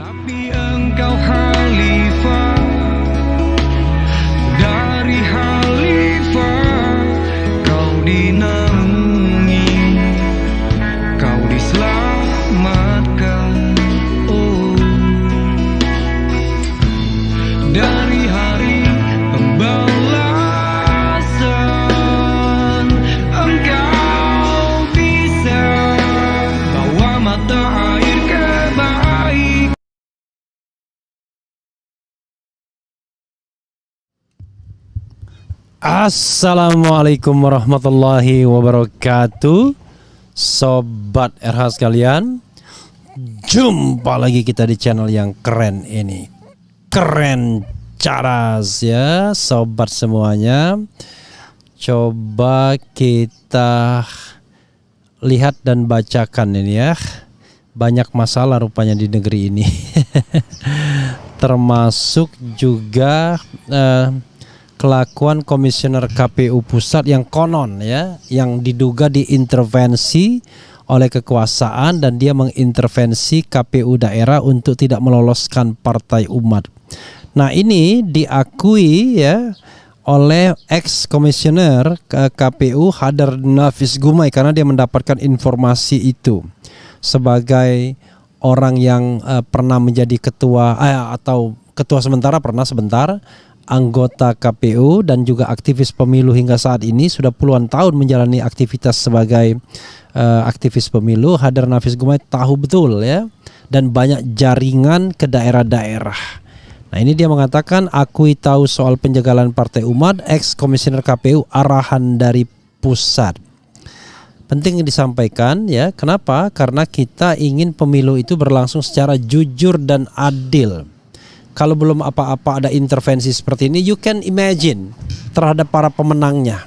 Tapi engkau khalifah dari khalifah, kau dinaungi, kau diselamatkan. Oh, dari hari pembalasan engkau bisa bawa mata air kebaikan. Assalamualaikum warahmatullahi wabarakatuh. Sobat RH sekalian, jumpa lagi kita di channel yang keren ini. Keren caras ya sobat semuanya. Coba kita lihat dan bacakan ini ya. Banyak masalah rupanya di negeri ini. Termasuk juga kelakuan komisioner KPU pusat yang konon ya, yang diduga diintervensi oleh kekuasaan dan dia mengintervensi KPU daerah untuk tidak meloloskan Partai Umat. Nah, ini diakui ya oleh ex komisioner KPU Hadar Nafis Gumai karena dia mendapatkan informasi itu sebagai orang yang pernah menjadi ketua atau ketua sementara, pernah sebentar, anggota KPU dan juga aktivis pemilu hingga saat ini sudah puluhan tahun menjalani aktivitas sebagai aktivis pemilu. Hadar Nafis Gumai tahu betul ya, dan banyak jaringan ke daerah-daerah. Nah, ini dia mengatakan akui tahu soal penjagalan Partai Umat, ex komisioner KPU arahan dari pusat. Penting disampaikan ya, kenapa? Karena kita ingin pemilu itu berlangsung secara jujur dan adil. Kalau belum apa-apa ada intervensi seperti ini, you can imagine terhadap para pemenangnya.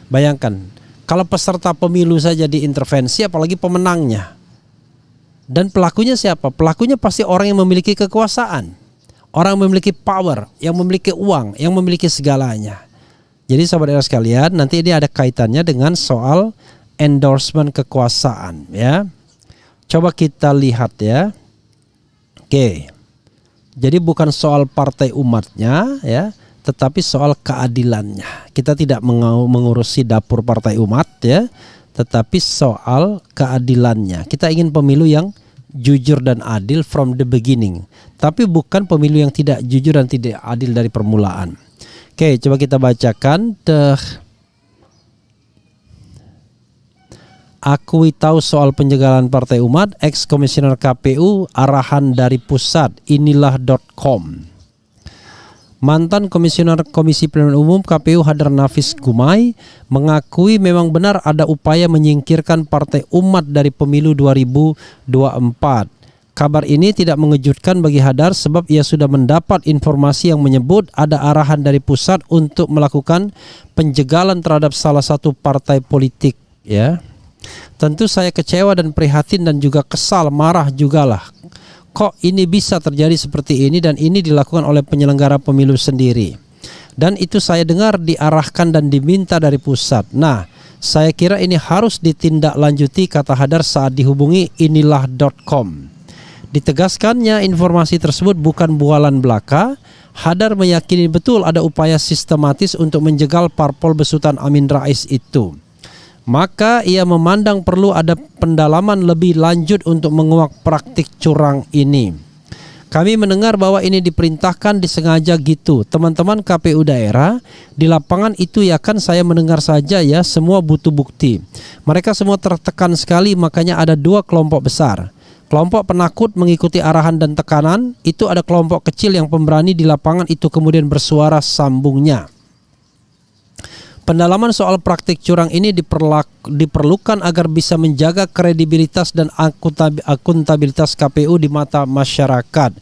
Bayangkan, kalau peserta pemilu saja diintervensi, apalagi pemenangnya. Dan pelakunya siapa? Pelakunya pasti orang yang memiliki kekuasaan, orang yang memiliki power, yang memiliki uang, yang memiliki segalanya. Jadi sahabat era sekalian, nanti ini ada kaitannya dengan soal endorsement kekuasaan ya. Coba kita lihat ya. Oke. Jadi bukan soal partai umatnya ya, tetapi soal keadilannya. Kita tidak mengurusi dapur partai umat ya, tetapi soal keadilannya. Kita ingin pemilu yang jujur dan adil from the beginning, tapi bukan pemilu yang tidak jujur dan tidak adil dari permulaan. Oke, coba kita bacakan. Akui tahu soal penjagalan Partai Umat, ex komisioner KPU arahan dari pusat, inilah.com. Mantan komisioner Komisi Pemilihan Umum KPU Hadar Nafis Gumai mengakui memang benar ada upaya menyingkirkan Partai Umat dari pemilu 2024. Kabar ini tidak mengejutkan bagi Hadar sebab ia sudah mendapat informasi yang menyebut ada arahan dari pusat untuk melakukan penjagalan terhadap salah satu partai politik ya. Tentu saya kecewa dan prihatin dan juga kesal, marah jugalah. Kok ini bisa terjadi seperti ini dan ini dilakukan oleh penyelenggara pemilu sendiri. Dan itu saya dengar diarahkan dan diminta dari pusat. Nah, saya kira ini harus ditindaklanjuti, kata Hadar saat dihubungi inilah.com. Ditegaskannya informasi tersebut bukan bualan belaka. Hadar meyakini betul ada upaya sistematis untuk menjegal parpol besutan Amin Rais itu. Maka ia memandang perlu ada pendalaman lebih lanjut untuk menguak praktik curang ini. Kami mendengar bahwa ini diperintahkan disengaja gitu. Teman-teman KPU daerah di lapangan itu ya kan saya mendengar saja ya, semua butuh bukti. Mereka semua tertekan sekali, makanya ada dua kelompok besar. Kelompok penakut mengikuti arahan dan tekanan, itu ada kelompok kecil yang pemberani di lapangan itu kemudian bersuara, sambungnya. Pendalaman soal praktik curang ini diperlukan agar bisa menjaga kredibilitas dan akuntabilitas KPU di mata masyarakat.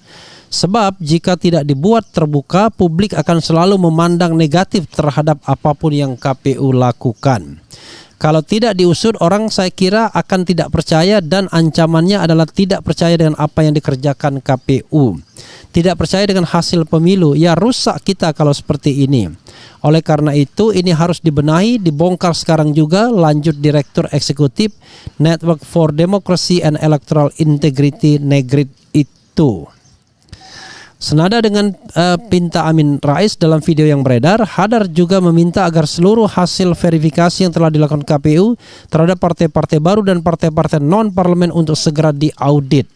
Sebab jika tidak dibuat terbuka, publik akan selalu memandang negatif terhadap apapun yang KPU lakukan. Kalau tidak diusut, orang saya kira akan tidak percaya dan ancamannya adalah tidak percaya dengan apa yang dikerjakan KPU. Tidak percaya dengan hasil pemilu, ya rusak kita kalau seperti ini. Oleh karena itu ini harus dibenahi, dibongkar sekarang juga. Lanjut Direktur Eksekutif Network for Democracy and Electoral Integrity Negrit itu. Senada dengan pinta Amin Rais dalam video yang beredar, Hadar juga meminta agar seluruh hasil verifikasi yang telah dilakukan KPU terhadap partai-partai baru dan partai-partai non-parlemen untuk segera diaudit.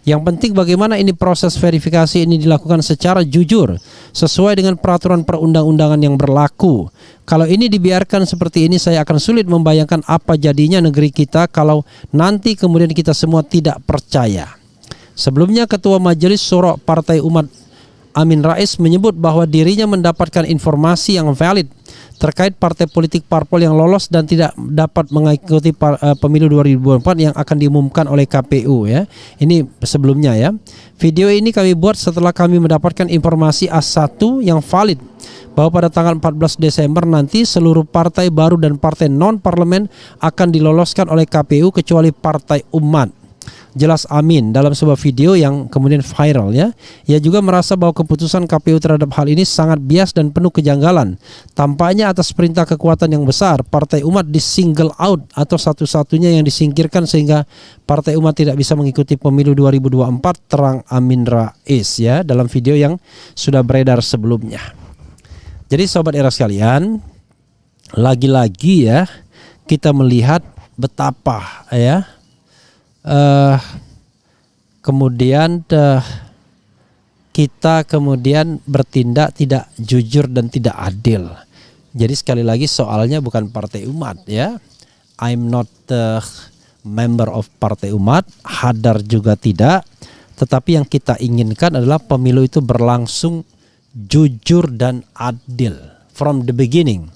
Yang penting bagaimana ini proses verifikasi ini dilakukan secara jujur, sesuai dengan peraturan perundang-undangan yang berlaku. Kalau ini dibiarkan seperti ini, saya akan sulit membayangkan apa jadinya negeri kita kalau nanti kemudian kita semua tidak percaya. Sebelumnya Ketua Majelis Syuro Partai Umat Amin Rais menyebut bahwa dirinya mendapatkan informasi yang valid terkait partai politik parpol yang lolos dan tidak dapat mengikuti pemilu 2024 yang akan diumumkan oleh KPU ya. Ini sebelumnya ya. Video ini kami buat setelah kami mendapatkan informasi A1 yang valid bahwa pada tanggal 14 Desember nanti seluruh partai baru dan partai non-parlemen akan diloloskan oleh KPU kecuali Partai Umat. Jelas Amin dalam sebuah video yang kemudian viral ya. Ia juga merasa bahwa keputusan KPU terhadap hal ini sangat bias dan penuh kejanggalan. Tampaknya atas perintah kekuatan yang besar, Partai Umat di-single out atau satu-satunya yang disingkirkan sehingga Partai Umat tidak bisa mengikuti pemilu 2024, terang Amin Rais ya dalam video yang sudah beredar sebelumnya. Jadi sobat era sekalian, lagi-lagi ya kita melihat betapa ya kemudian kita kemudian bertindak tidak jujur dan tidak adil. Jadi sekali lagi soalnya bukan Partai Umat ya. I'm not the member of Partai Umat, Hadar juga tidak. Tetapi yang kita inginkan adalah pemilu itu berlangsung jujur dan adil from the beginning.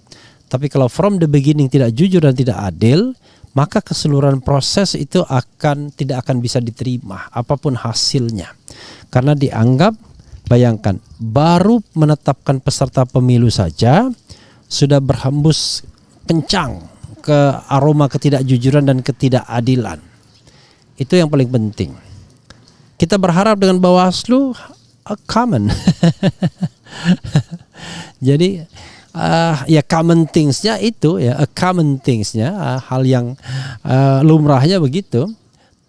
Tapi kalau from the beginning tidak jujur dan tidak adil, maka keseluruhan proses itu tidak akan bisa diterima apapun hasilnya. Karena dianggap, bayangkan, baru menetapkan peserta pemilu saja sudah berhembus kencang ke aroma ketidakjujuran dan ketidakadilan. Itu yang paling penting. Kita berharap dengan Bawaslu common. Jadi ya common thingsnya itu ya, common thingsnya hal yang lumrahnya begitu.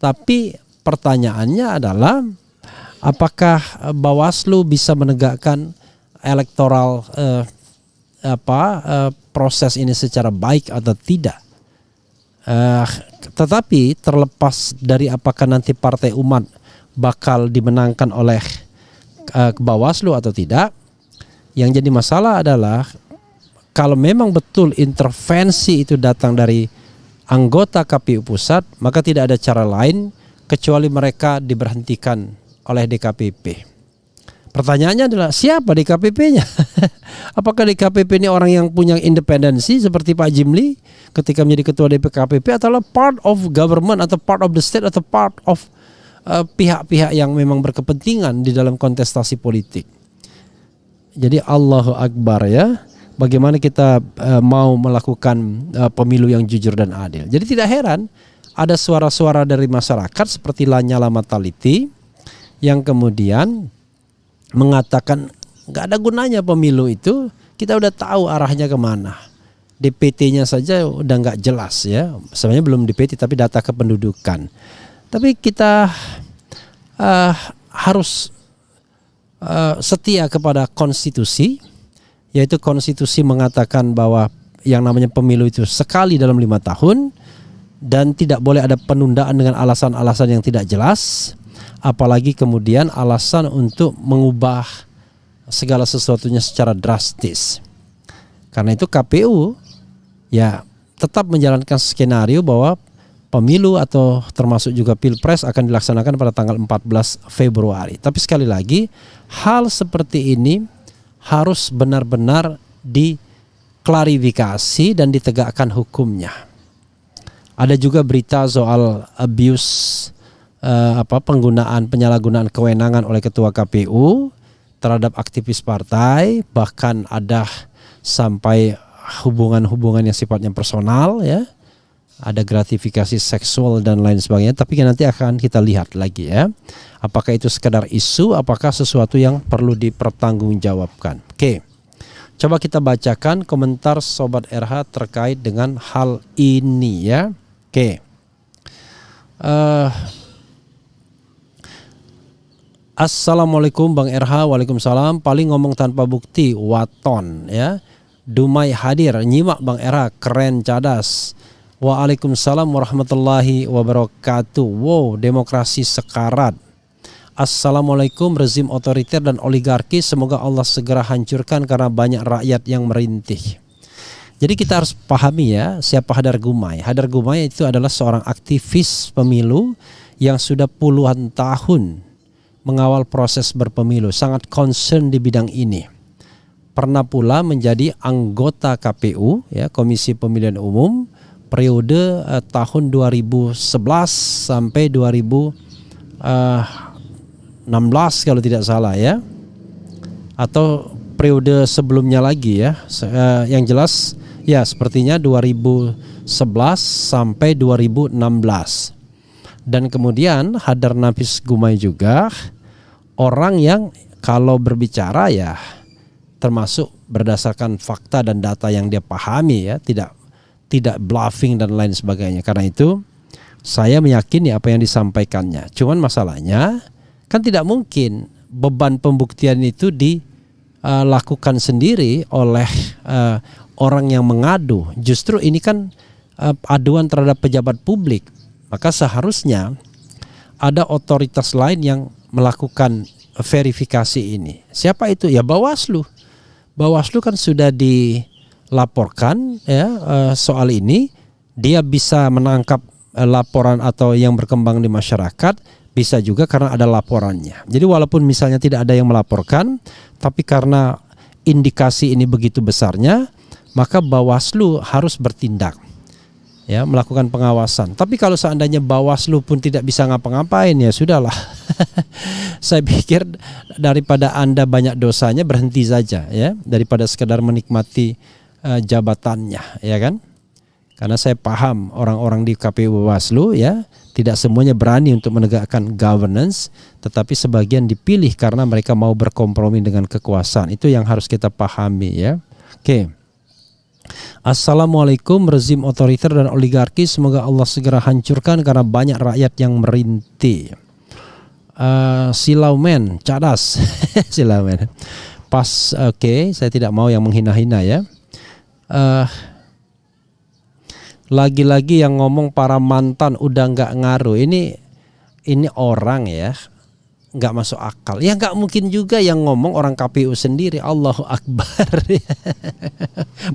Tapi pertanyaannya adalah apakah Bawaslu bisa menegakkan elektoral proses ini secara baik atau tidak? Tetapi terlepas dari apakah nanti Partai Umat bakal dimenangkan oleh Bawaslu atau tidak, yang jadi masalah adalah kalau memang betul intervensi itu datang dari anggota KPU pusat, maka tidak ada cara lain kecuali mereka diberhentikan oleh DKPP. Pertanyaannya adalah siapa DKPP-nya? Apakah DKPP ini orang yang punya independensi seperti Pak Jimli ketika menjadi ketua DPKPP, atau part of government atau part of the state atau part of pihak-pihak yang memang berkepentingan di dalam kontestasi politik. Jadi Allahu Akbar ya. Bagaimana kita mau melakukan pemilu yang jujur dan adil. Jadi tidak heran ada suara-suara dari masyarakat seperti Lanyala Mataliti yang kemudian mengatakan nggak ada gunanya pemilu itu, kita udah tahu arahnya kemana. DPT-nya saja udah nggak jelas ya. Sebenarnya belum DPT tapi data kependudukan. Tapi kita harus setia kepada konstitusi. Yaitu konstitusi mengatakan bahwa yang namanya pemilu itu sekali dalam 5 tahun dan tidak boleh ada penundaan dengan alasan-alasan yang tidak jelas, apalagi kemudian alasan untuk mengubah segala sesuatunya secara drastis. Karena itu KPU ya tetap menjalankan skenario bahwa pemilu atau termasuk juga Pilpres akan dilaksanakan pada tanggal 14 Februari. Tapi sekali lagi, hal seperti ini harus benar-benar diklarifikasi dan ditegakkan hukumnya. Ada juga berita soal abuse penyalahgunaan kewenangan oleh ketua KPU terhadap aktivis partai, bahkan ada sampai hubungan-hubungan yang sifatnya personal ya. Ada gratifikasi seksual dan lain sebagainya, tapi nanti akan kita lihat lagi ya. Apakah itu sekedar isu, apakah sesuatu yang perlu dipertanggungjawabkan. Oke. Coba kita bacakan komentar Sobat RH terkait dengan hal ini ya. Oke. Assalamualaikum Bang RH. Waalaikumsalam. Paling ngomong tanpa bukti, waton ya. Dumai hadir, nyimak Bang RH, keren cadas. Waalaikumsalam warahmatullahi wabarakatuh. Wow, demokrasi sekarat. Assalamualaikum, rezim otoriter dan oligarki semoga Allah segera hancurkan karena banyak rakyat yang merintih. Jadi kita harus pahami ya, siapa Hadar Gumai. Hadar Gumai itu adalah seorang aktivis pemilu yang sudah puluhan tahun mengawal proses berpemilu, sangat concern di bidang ini. Pernah pula menjadi anggota KPU ya, Komisi Pemilihan Umum periode tahun 2011 sampai 2016 kalau tidak salah ya. Atau periode sebelumnya lagi ya. Yang jelas ya sepertinya 2011 sampai 2016. Dan kemudian Hadar Nafis Gumai juga orang yang kalau berbicara ya termasuk berdasarkan fakta dan data yang dia pahami ya, tidak bluffing dan lain sebagainya. Karena itu saya meyakini apa yang disampaikannya. Cuman masalahnya kan tidak mungkin beban pembuktian itu dilakukan sendiri oleh orang yang mengadu. Justru ini kan aduan terhadap pejabat publik. Maka seharusnya ada otoritas lain yang melakukan verifikasi ini. Siapa itu? Ya Bawaslu. Bawaslu kan sudah dilaporkan ya soal ini. Dia bisa menangkap laporan atau yang berkembang di masyarakat, bisa juga karena ada laporannya. Jadi walaupun misalnya tidak ada yang melaporkan, tapi karena indikasi ini begitu besarnya, maka Bawaslu harus bertindak. Ya, melakukan pengawasan. Tapi kalau seandainya Bawaslu pun tidak bisa ngapa-ngapain, ya sudahlah. Saya pikir daripada Anda banyak dosanya, berhenti saja ya, daripada sekedar menikmati jabatannya, ya kan? Karena saya paham orang-orang di KPU Bawaslu ya, tidak semuanya berani untuk menegakkan governance, tetapi sebagian dipilih karena mereka mau berkompromi dengan kekuasaan. Itu yang harus kita pahami ya. Oke. Assalamualaikum, rezim otoriter dan oligarki semoga Allah segera hancurkan karena banyak rakyat yang merintih. Silaumen, cadas. Silaumen. Pas, oke, saya tidak mau yang menghina-hina ya. Lagi-lagi yang ngomong para mantan udah nggak ngaruh. Ini orang ya, nggak masuk akal. Ya nggak mungkin juga yang ngomong orang KPU sendiri. Allahu Akbar.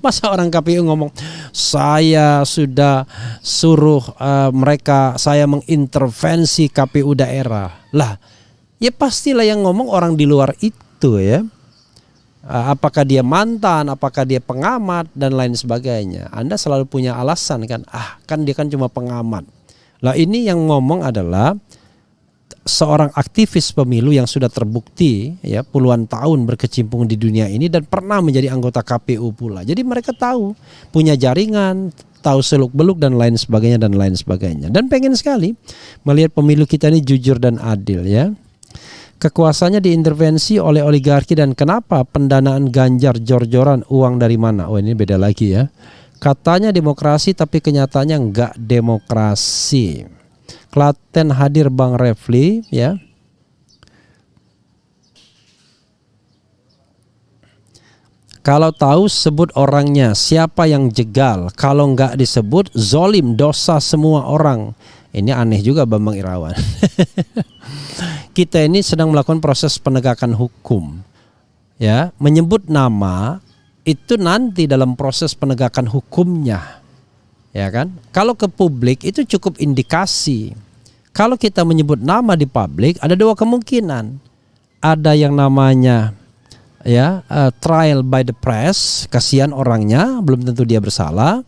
Masa orang KPU ngomong saya sudah suruh mereka, saya mengintervensi KPU daerah. Lah, ya pastilah yang ngomong orang di luar itu ya. Apakah dia mantan, apakah dia pengamat dan lain sebagainya. Anda selalu punya alasan kan. Kan dia kan cuma pengamat. Lah ini yang ngomong adalah seorang aktivis pemilu yang sudah terbukti ya puluhan tahun berkecimpung di dunia ini dan pernah menjadi anggota KPU pula. Jadi mereka tahu, punya jaringan, tahu seluk-beluk dan lain sebagainya dan lain sebagainya. Dan pengen sekali melihat pemilu kita ini jujur dan adil ya. Kekuasaannya diintervensi oleh oligarki dan kenapa pendanaan Ganjar jor-joran uang dari mana? Oh ini beda lagi ya. Katanya demokrasi tapi kenyataannya enggak demokrasi. Klaten hadir Bang Refli ya. Kalau tahu sebut orangnya, siapa yang jegal. Kalau enggak disebut zolim, dosa semua orang. Ini aneh juga Bambang Irawan. Kita ini sedang melakukan proses penegakan hukum. Ya, menyebut nama itu nanti dalam proses penegakan hukumnya. Ya kan? Kalau ke publik itu cukup indikasi. Kalau kita menyebut nama di publik ada dua kemungkinan. Ada yang namanya ya trial by the press, kasihan orangnya, belum tentu dia bersalah.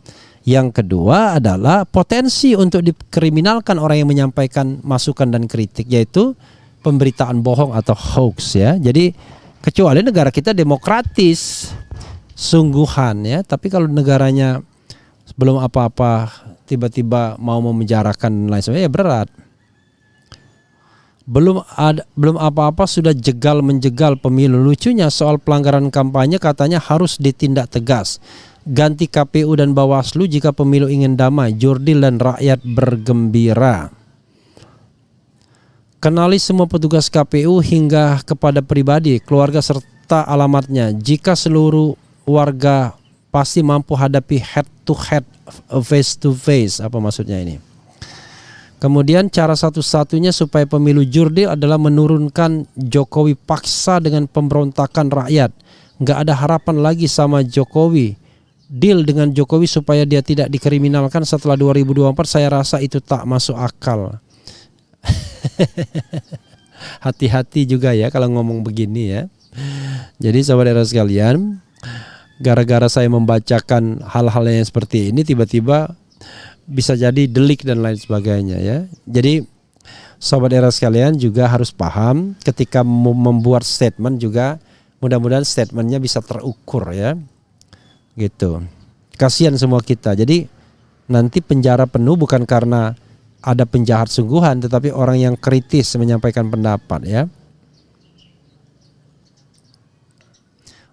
Yang kedua adalah potensi untuk dikriminalkan orang yang menyampaikan masukan dan kritik, yaitu pemberitaan bohong atau hoax ya. Jadi kecuali negara kita demokratis sungguhan ya, tapi kalau negaranya belum apa-apa tiba-tiba mau memenjarakan lain sebagainya ya berat. Belum apa-apa sudah menjegal pemilu. Lucunya soal pelanggaran kampanye katanya harus ditindak tegas. Ganti KPU dan Bawaslu jika pemilu ingin damai, jurdil dan rakyat bergembira. Kenali semua petugas KPU hingga kepada pribadi, keluarga serta alamatnya. Jika seluruh warga pasti mampu hadapi head to head, face to face. Apa maksudnya ini? Kemudian cara satu-satunya supaya pemilu jurdil adalah menurunkan Jokowi paksa dengan pemberontakan rakyat. Nggak ada harapan lagi sama Jokowi. Deal dengan Jokowi supaya dia tidak dikriminalkan setelah 2024, saya rasa itu tak masuk akal. Hati-hati juga ya kalau ngomong begini ya. Jadi saudara sekalian, gara-gara saya membacakan hal-hal yang seperti ini, tiba-tiba bisa jadi delik dan lain sebagainya ya. Jadi saudara sekalian juga harus paham ketika membuat statement juga, mudah-mudahan statementnya bisa terukur ya. Gitu. Kasihan semua kita. Jadi nanti penjara penuh bukan karena ada penjahat sungguhan, tetapi orang yang kritis menyampaikan pendapat ya.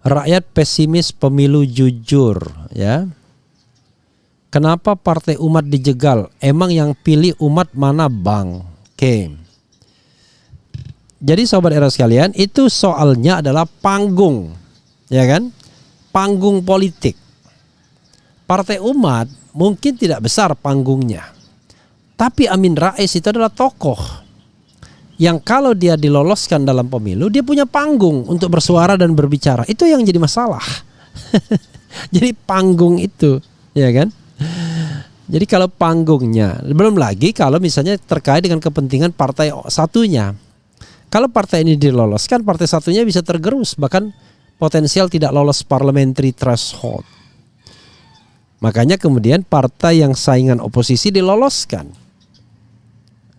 Rakyat pesimis pemilu jujur ya. Kenapa partai umat dijegal? Emang yang pilih umat mana bang? Oke. Jadi sobat era sekalian, itu soalnya adalah panggung, ya kan? Panggung politik. Partai umat mungkin tidak besar panggungnya, tapi Amin Rais itu adalah tokoh yang kalau dia diloloskan dalam pemilu, dia punya panggung untuk bersuara dan berbicara. Itu yang jadi masalah. Jadi panggung itu, ya kan? Jadi kalau panggungnya, belum lagi kalau misalnya terkait dengan kepentingan partai satunya. Kalau partai ini diloloskan, partai satunya bisa tergerus, bahkan potensial tidak lolos parliamentary threshold. Makanya kemudian partai yang saingan oposisi diloloskan.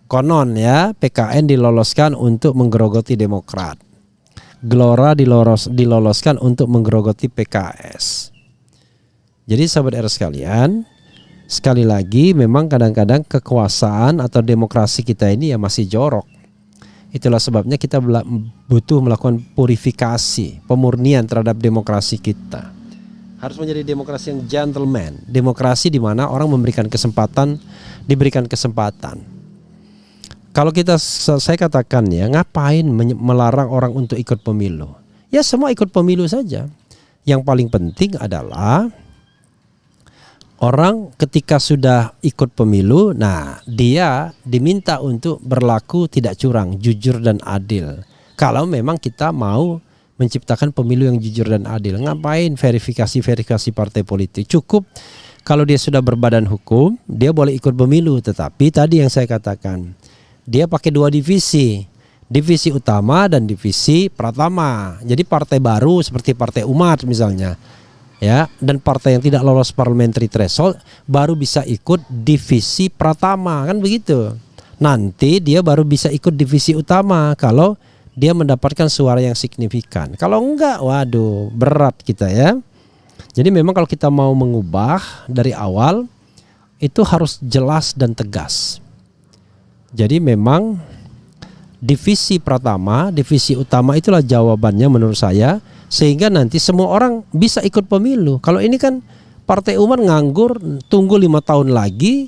Konon ya, PKN diloloskan untuk menggerogoti Demokrat. Gelora diloloskan untuk menggerogoti PKS. Jadi sahabat R sekalian, sekali lagi memang kadang-kadang kekuasaan atau demokrasi kita ini ya masih jorok. Itulah sebabnya kita butuh melakukan purifikasi, pemurnian terhadap demokrasi kita. Harus menjadi demokrasi yang gentleman, demokrasi di mana orang diberikan kesempatan. Kalau saya katakan ya, ngapain melarang orang untuk ikut pemilu? Ya semua ikut pemilu saja. Yang paling penting adalah orang ketika sudah ikut pemilu, nah dia diminta untuk berlaku tidak curang, jujur dan adil. Kalau memang kita mau menciptakan pemilu yang jujur dan adil, ngapain verifikasi partai politik? Cukup kalau dia sudah berbadan hukum, dia boleh ikut pemilu. Tetapi tadi yang saya katakan, dia pakai dua divisi, divisi utama dan divisi pratama. Jadi partai baru seperti Partai Umat misalnya, ya, dan partai yang tidak lolos parliamentary threshold baru bisa ikut divisi pratama, kan begitu. Nanti dia baru bisa ikut divisi utama kalau dia mendapatkan suara yang signifikan. Kalau enggak, waduh, berat kita ya. Jadi memang kalau kita mau mengubah dari awal itu harus jelas dan tegas. Jadi memang divisi pratama, divisi utama itulah jawabannya menurut saya, sehingga nanti semua orang bisa ikut pemilu. Kalau ini kan Partai Umat nganggur, tunggu 5 tahun lagi,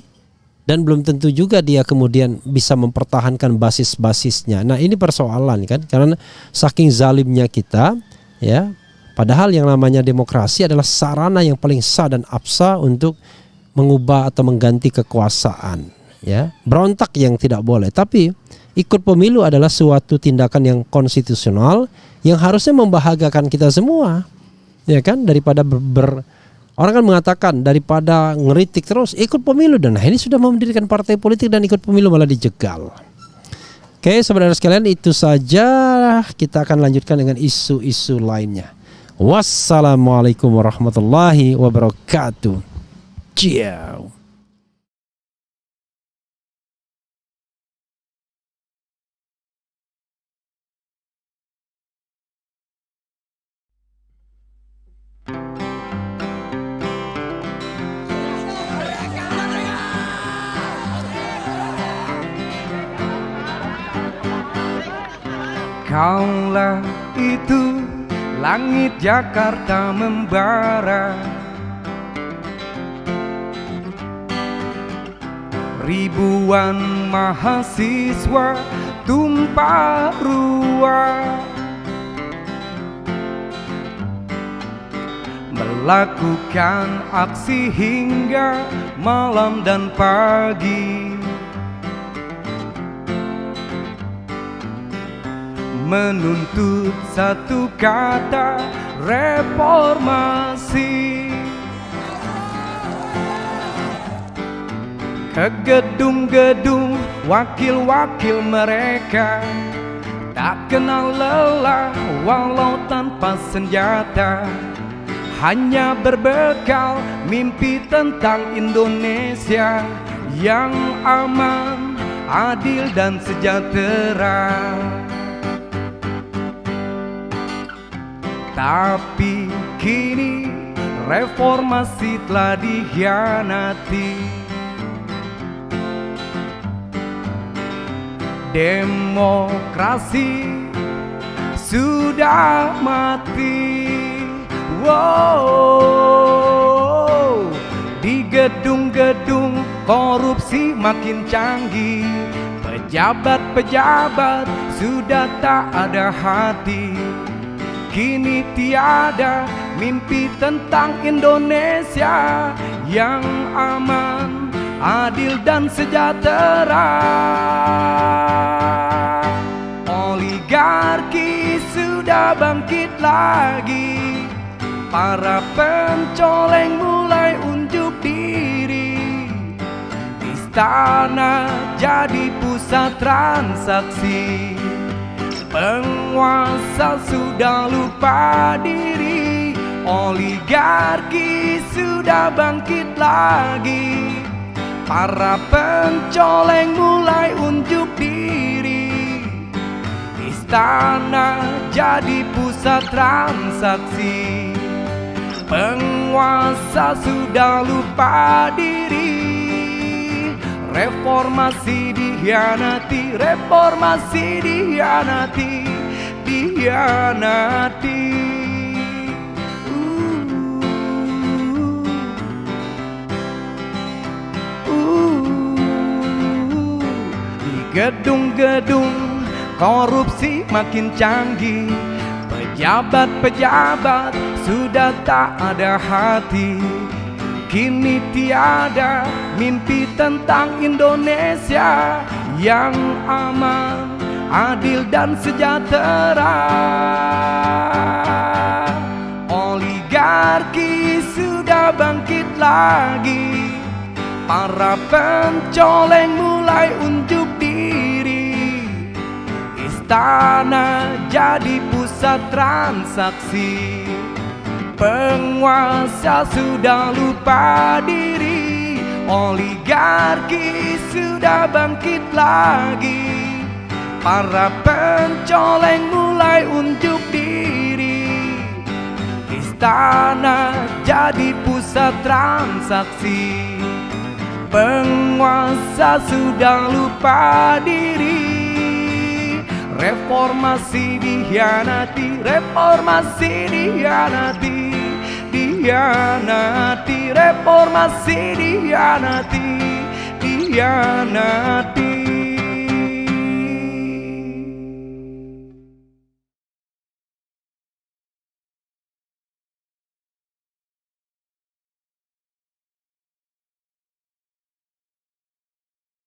dan belum tentu juga dia kemudian bisa mempertahankan basis-basisnya. Nah ini persoalan kan, karena saking zalimnya kita ya. Padahal yang namanya demokrasi adalah sarana yang paling sah dan absah untuk mengubah atau mengganti kekuasaan ya. Berontak yang tidak boleh, tapi ikut pemilu adalah suatu tindakan yang konstitusional yang harusnya membahagiakan kita semua, ya kan? Daripada orang kan mengatakan daripada ngeritik terus ikut pemilu, dan ini sudah mendirikan partai politik dan ikut pemilu malah dijegal. Oke, saudara sekalian, itu saja. Kita akan lanjutkan dengan isu-isu lainnya. Wassalamualaikum warahmatullahi wabarakatuh. Ciao. Kaulah itu langit Jakarta membara, ribuan mahasiswa tumpah ruah, melakukan aksi hingga malam dan pagi, menuntut satu kata reformasi. Ke gedung-gedung wakil-wakil mereka, tak kenal lelah walau tanpa senjata, hanya berbekal mimpi tentang Indonesia yang aman, adil dan sejahtera. Tapi kini reformasi telah dikhianati. Demokrasi sudah mati. Wow, di gedung-gedung korupsi makin canggih, pejabat-pejabat sudah tak ada hati. Kini tiada mimpi tentang Indonesia yang aman, adil dan sejahtera. Oligarki sudah bangkit lagi, para pencoleng mulai unjuk diri. Istana jadi pusat transaksi, penguasa sudah lupa diri. Oligarki sudah bangkit lagi, para pencoleng mulai unjuk diri. Istana jadi pusat transaksi, penguasa sudah lupa diri. Reformasi dikhianati, reformasi dikhianati, dikhianati. Di gedung-gedung korupsi makin canggih, pejabat-pejabat sudah tak ada hati. Kini tiada mimpi tentang Indonesia yang aman, adil dan sejahtera. Oligarki sudah bangkit lagi, para pencoleng mulai unjuk diri. Istana jadi pusat transaksi, penguasa sudah lupa diri. Oligarki sudah bangkit lagi, para pencoleng mulai unjuk diri. Istana jadi pusat transaksi, penguasa sudah lupa diri. Reformasi dikhianati, reformasi dikhianati, dikhianati. Reformasi dikhianati, dikhianati.